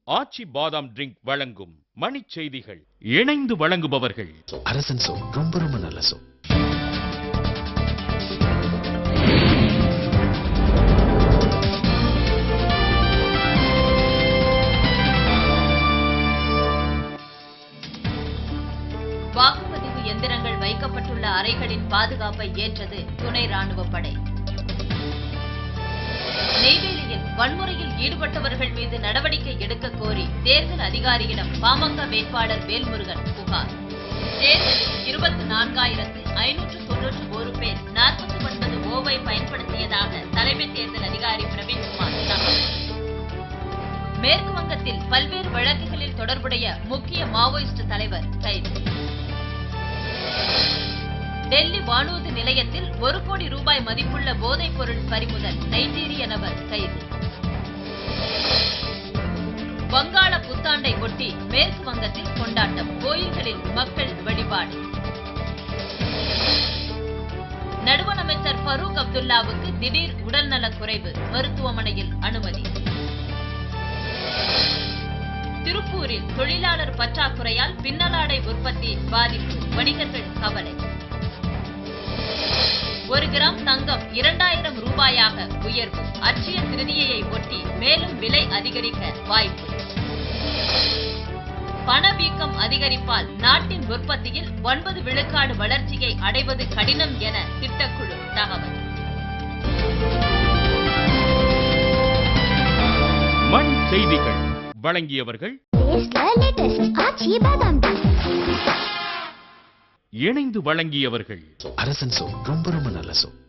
ஆச்சி பாதாம் ட்ரிங்க் வழங்கும் மணிச் செய்திகள். இணைந்து வழங்குபவர்கள் அரசன் சோப். ரொம்ப ரொம்ப நல்ல சோப். வாக்குப்பதிவு எந்திரங்கள் வைக்கப்பட்டுள்ள அறைகளின் பாதுகாப்பை ஏற்றது துணை ராணுவ படை. நெய்வேலியில் வன்முறையில் ஈடுபட்டவர்கள் மீது நடவடிக்கை எடுக்க கோரி தேர்தல் அதிகாரியிடம் பாமக வேட்பாளர் வேல்முருகன் புகார். தேர்தலில் 24,591 பேர் 49 ஓவை பயன்படுத்தியதாக தலைமை தேர்தல் அதிகாரி பிரவீன்குமார் தகவல். மேற்கு வங்கத்தில் பல்வேறு வழக்குகளில் தொடர்புடைய முக்கிய மாவோயிஸ்ட் தலைவர் கைது. டெல்லி வானூர்தி நிலையத்தில் 1 கோடி ரூபாய் மதிப்புள்ள போதைப் பொருள் பறிமுதல். நைஜீரிய நபர் கைது. வங்காள புத்தாண்டை ஒட்டி மேற்கு வங்கத்தில் கொண்டாட்டம். கோயில்களில் மக்கள் வழிபாடு. நடுவண் அமைச்சர் ஃபரூக் அப்துல்லாவுக்கு திடீர் உடல்நலக் குறைவு. மருத்துவமனையில் அனுமதி. திருப்பூரில் தொழிலாளர் பற்றாக்குறையால் பின்னலாடை உற்பத்தி பாதிப்பு. வணிகர்கள் கவலை. 1 கிராம் தங்கம் 2000 ரூபாயாக உயர்வு. அட்சய திருதியை ஒட்டி மேலும் விலை அதிகரிக்க வாய்ப்பு. பணவீக்கம் அதிகரிப்பால் நாட்டின் உற்பத்தியில் 9 விழுக்காடு வளர்ச்சியை அடைவது கடினம் என திட்டக்குழு தகவல். மண் செய்திகள் வழங்கியவர்கள் இணைந்து வழங்கியவர்கள் அரசன் சோப். ரொம்ப ரொம்ப நல்ல சோப்.